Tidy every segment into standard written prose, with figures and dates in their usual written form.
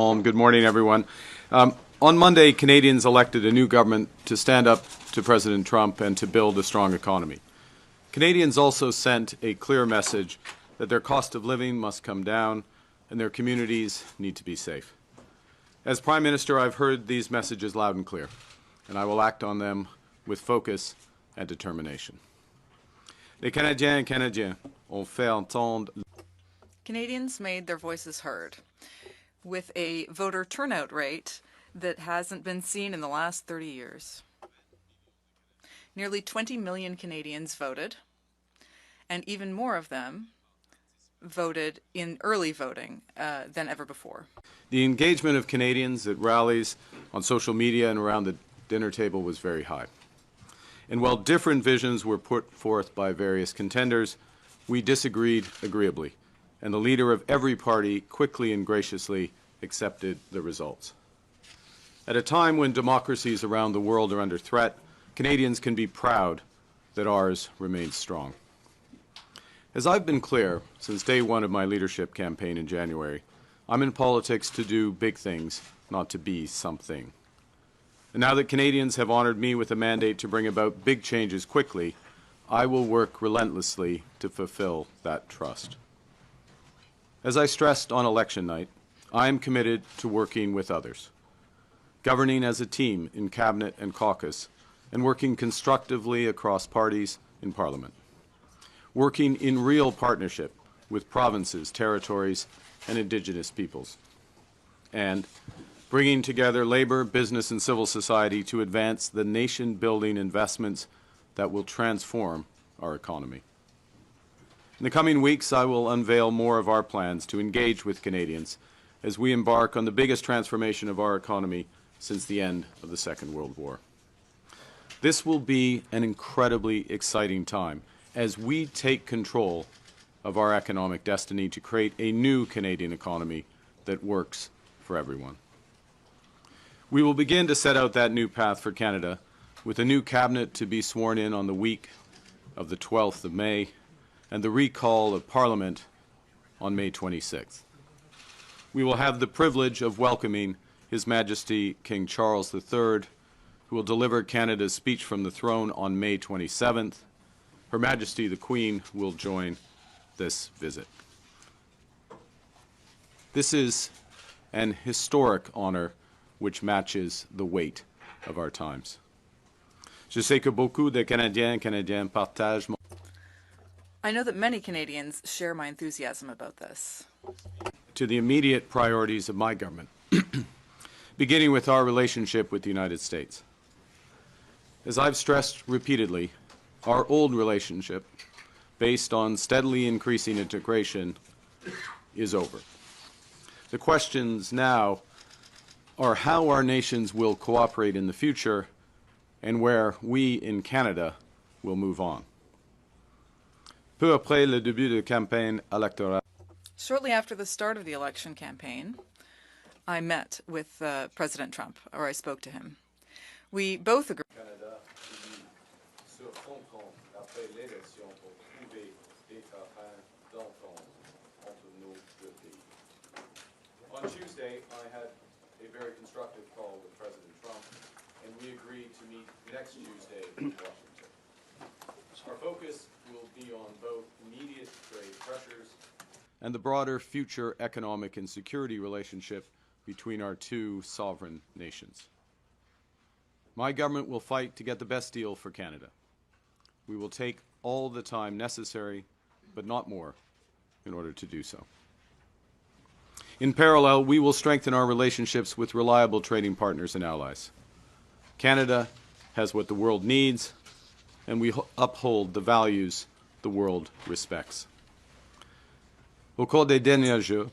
Good morning, everyone. On Monday, Canadians elected a new government to stand up to President Trump and to build a strong economy. Canadians also sent a clear message that their cost of living must come down and their communities need to be safe. As Prime Minister, I've heard these messages loud and clear, and I will act on them with focus and determination. Les Canadiens et Canadiennes ont fait entendre. Canadians made their voices heard with a voter turnout rate that hasn't been seen in the last 30 years. Nearly 20 million Canadians voted, and even more of them voted in early voting than ever before. The engagement of Canadians at rallies, on social media, and around the dinner table was very high. And while different visions were put forth by various contenders, we disagreed agreeably, and the leader of every party quickly and graciously accepted the results. At a time when democracies around the world are under threat, Canadians can be proud that ours remains strong. As I've been clear since day one of my leadership campaign in January, I'm in politics to do big things, not to be something. And now that Canadians have honored me with a mandate to bring about big changes quickly, I will work relentlessly to fulfill that trust. As I stressed on election night, I am committed to working with others, governing as a team in Cabinet and caucus, and working constructively across parties in Parliament, working in real partnership with provinces, territories, and Indigenous peoples, and bringing together labor, business, and civil society to advance the nation-building investments that will transform our economy. In the coming weeks, I will unveil more of our plans to engage with Canadians as we embark on the biggest transformation of our economy since the end of the Second World War. This will be an incredibly exciting time as we take control of our economic destiny to create a new Canadian economy that works for everyone. We will begin to set out that new path for Canada with a new cabinet to be sworn in on the week of the 12th of May and the recall of Parliament on May 26th. We will have the privilege of welcoming His Majesty King Charles III, who will deliver Canada's speech from the throne on May 27th. Her Majesty the Queen will join this visit. This is an historic honor which matches the weight of our times. Je sais que beaucoup de Canadiens et Canadiennes partagent mon... I know that many Canadians share my enthusiasm about this. To the immediate priorities of my government, beginning with our relationship with the United States. As I've stressed repeatedly, our old relationship, based on steadily increasing integration, is over. The questions now are how our nations will cooperate in the future and where we in Canada will move on. Peu après le début de campagne électorale. Shortly after the start of the election campaign, I met with President Trump, or I spoke to him. We both agreed. On Tuesday, I had a very constructive call with President Trump, and we agreed to meet next Tuesday in Washington. Our focus will be on both immediate trade pressures and the broader future economic and security relationship between our two sovereign nations. My government will fight to get the best deal for Canada. We will take all the time necessary, but not more, in order to do so. In parallel, we will strengthen our relationships with reliable trading partners and allies. Canada has what the world needs, and we uphold the values the world respects. Au cours des derniers jours,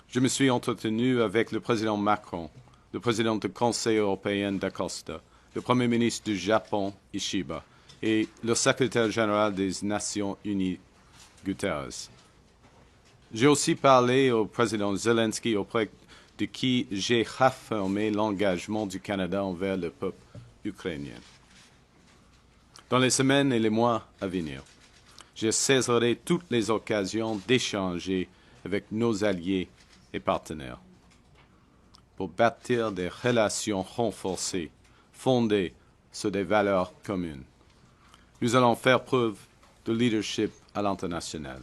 je me suis entretenu avec le président Macron, le président du Conseil européen d'Acosta, le Premier ministre du Japon, Ishiba, et le secrétaire général des Nations Unies, Guterres. J'ai aussi parlé au président Zelensky auprès de qui j'ai réaffirmé l'engagement du Canada envers le peuple ukrainien. Dans les semaines et les mois à venir, je saisirai toutes les occasions d'échanger avec nos alliés et partenaires. pour bâtir des relations renforcées, fondées sur des valeurs communes. Nous allons faire preuve de leadership à l'international.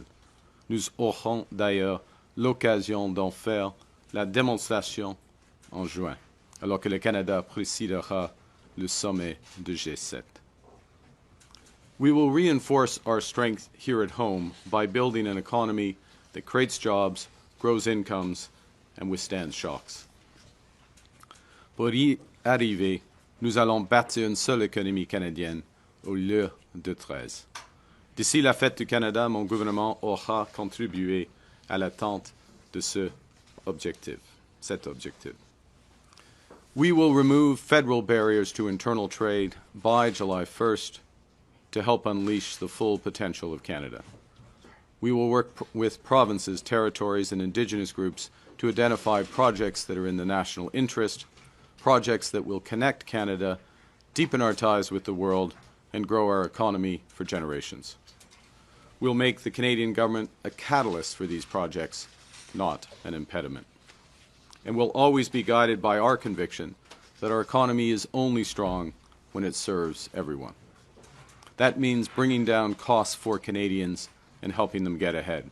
Nous aurons d'ailleurs l'occasion d'en faire la démonstration en juin, alors que le Canada présidera le sommet de G7. We will reinforce our strength here at home by building an economy that creates jobs, grows incomes, and withstands shocks. Pour y arriver, nous allons bâtir une seule économie canadienne au lieu de 13. D'ici la fête du Canada, mon gouvernement aura contribué à l'atteinte de cet objectif. We will remove federal barriers to internal trade by July 1st to help unleash the full potential of Canada. We will work with provinces, territories, and Indigenous groups to identify projects that are in the national interest, projects that will connect Canada, deepen our ties with the world, and grow our economy for generations. We'll make the Canadian government a catalyst for these projects, not an impediment. And we'll always be guided by our conviction that our economy is only strong when it serves everyone. That means bringing down costs for Canadians and helping them get ahead.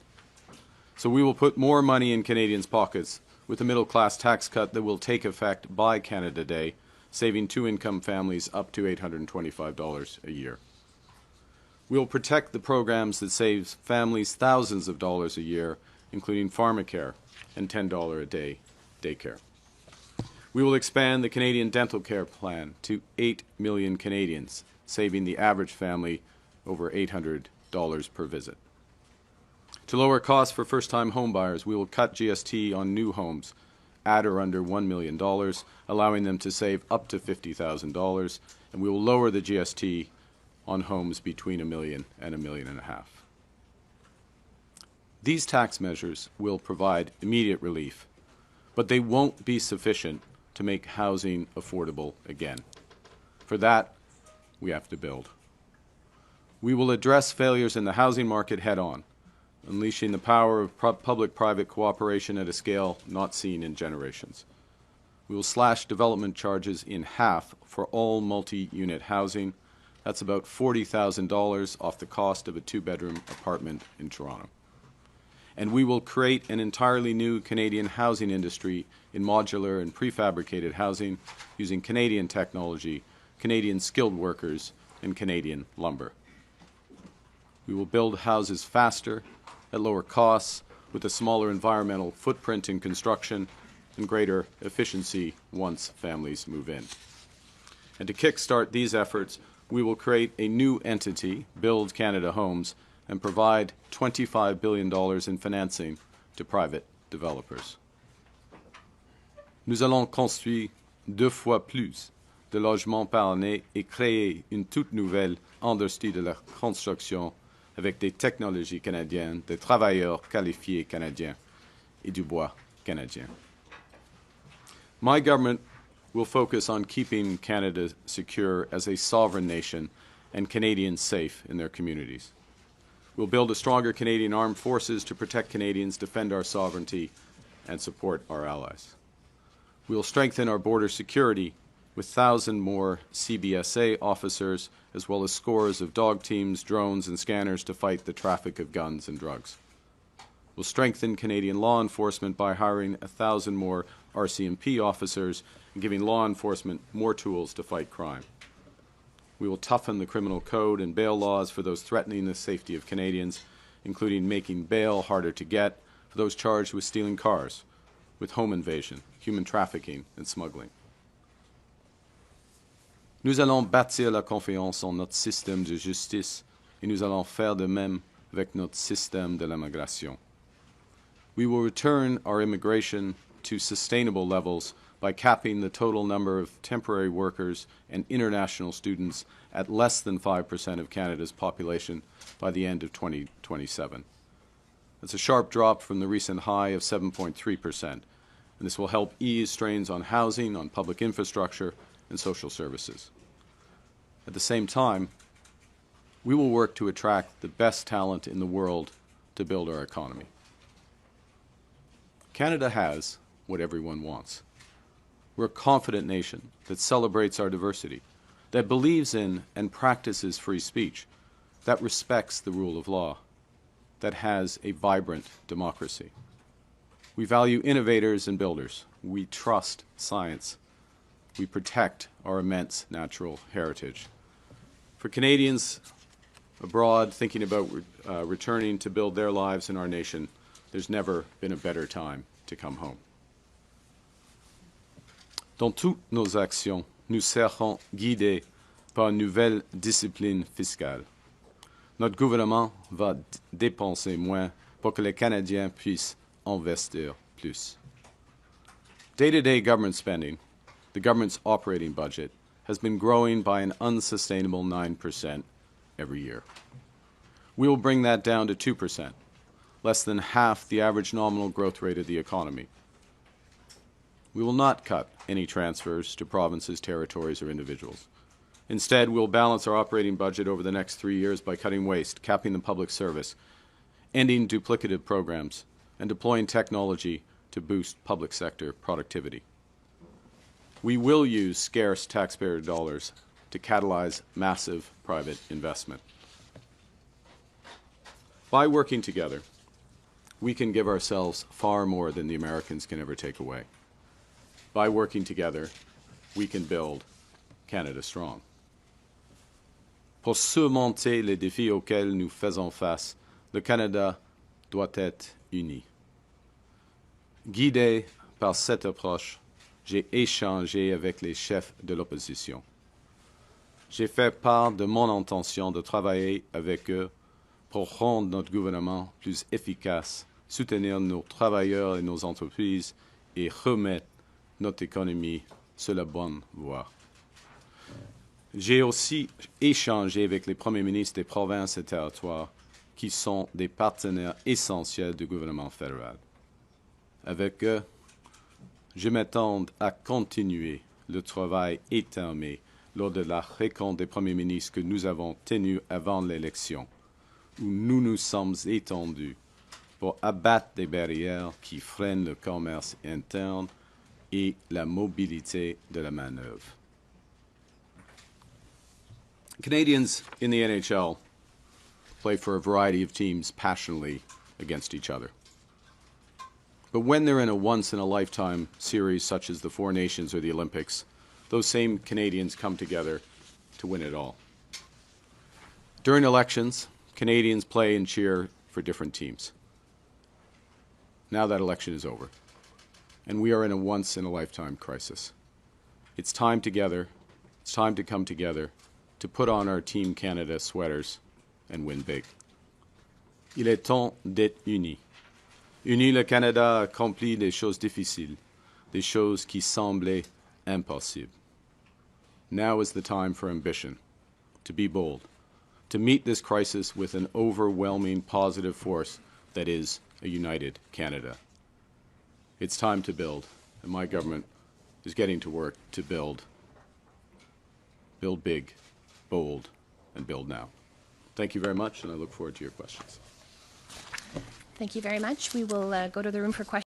So we will put more money in Canadians' pockets with a middle-class tax cut that will take effect by Canada Day, saving two-income families up to $825 a year. We will protect the programs that save families thousands of dollars a year, including pharmacare and $10 a day daycare. We will expand the Canadian dental care plan to 8 million Canadians, saving the average family over $800 per visit. To lower costs for first-time homebuyers, we will cut GST on new homes at or under $1 million, allowing them to save up to $50,000, and we will lower the GST on homes between $1 million and $1.5 million. These tax measures will provide immediate relief, but they won't be sufficient to make housing affordable again. For that, we have to build. We will address failures in the housing market head-on, unleashing the power of public-private cooperation at a scale not seen in generations. We will slash development charges in half for all multi-unit housing. That's about $40,000 off the cost of a two-bedroom apartment in Toronto. And we will create an entirely new Canadian housing industry in modular and prefabricated housing using Canadian technology, Canadian skilled workers, and Canadian lumber. We will build houses faster, at lower costs, with a smaller environmental footprint in construction and greater efficiency once families move in. And to kickstart these efforts, we will create a new entity, Build Canada Homes, and provide $25 billion in financing to private developers. Nous allons construire 2 fois plus de logements par année et créer une toute nouvelle industrie de la construction avec des technologies canadiennes, des travailleurs qualifiés canadiens et du bois canadien. My government will focus on keeping Canada secure as a sovereign nation and Canadians safe in their communities. We'll build a stronger Canadian armed forces to protect Canadians, defend our sovereignty, and support our allies. We'll strengthen our border security with 1,000 more CBSA officers, as well as scores of dog teams, drones, and scanners to fight the traffic of guns and drugs. We'll strengthen Canadian law enforcement by hiring 1,000 more RCMP officers and giving law enforcement more tools to fight crime. We will toughen the criminal code and bail laws for those threatening the safety of Canadians, including making bail harder to get for those charged with stealing cars, with home invasion, human trafficking, and smuggling. Nous allons bâtir la confiance en notre système de justice et nous allons faire de même avec notre système de l'immigration. We will return our immigration to sustainable levels by capping the total number of temporary workers and international students at less than 5% of Canada's population by the end of 2027. That's a sharp drop from the recent high of 7.3%, and this will help ease strains on housing, on public infrastructure, and social services. At the same time, we will work to attract the best talent in the world to build our economy. Canada has what everyone wants. We're a confident nation that celebrates our diversity, that believes in and practices free speech, that respects the rule of law, that has a vibrant democracy. We value innovators and builders. We trust science. We protect our immense natural heritage. For Canadians abroad thinking about returning to build their lives in our nation, there's never been a better time to come home. Dans toutes nos actions, nous serons guidés par une nouvelle discipline fiscale. Notre gouvernement va dépenser moins pour que les Canadiens puissent investir plus. Day-to-day government spending, the government's operating budget, has been growing by an unsustainable 9% every year. We will bring that down to 2%, less than half the average nominal growth rate of the economy. We will not cut any transfers to provinces, territories, or individuals. Instead, we'll balance our operating budget over the next 3 years by cutting waste, capping the public service, ending duplicative programs, and deploying technology to boost public sector productivity. We will use scarce taxpayer dollars to catalyze massive private investment. By working together, we can give ourselves far more than the Americans can ever take away. By working together, we can build Canada strong. Pour surmonter les défis auxquels nous faisons face, le Canada doit être uni. Guidé par cette approche, j'ai échangé avec les chefs de l'opposition. J'ai fait part de mon intention de travailler avec eux pour rendre notre gouvernement plus efficace, soutenir nos travailleurs et nos entreprises et remettre notre économie sur la bonne voie. J'ai aussi échangé avec les premiers ministres des provinces et territoires qui sont des partenaires essentiels du gouvernement fédéral. Avec eux, je m'attends à continuer le travail étamé lors de la rencontre des premiers ministres que nous avons tenue avant l'élection, où nous nous sommes étendus pour abattre des barrières qui freinent le commerce interne et la mobilité de la main-d'œuvre. Canadians in the NHL play for a variety of teams passionately against each other. But when they're in a once-in-a-lifetime series such as the Four Nations or the Olympics, those same Canadians come together to win it all. During elections, Canadians play and cheer for different teams. Now that election is over, and we are in a once-in-a-lifetime crisis. It's time together, it's time to come together to put on our Team Canada sweaters and win big. Il est temps d'être unis. Unis, le Canada a accompli des choses difficiles, des choses qui semblaient impossibles. Now is the time for ambition, to be bold, to meet this crisis with an overwhelming positive force that is a united Canada. It's time to build, and my government is getting to work to build big, bold, and build now. Thank you very much, and I look forward to your questions. Thank you very much. We will go to the room for questions.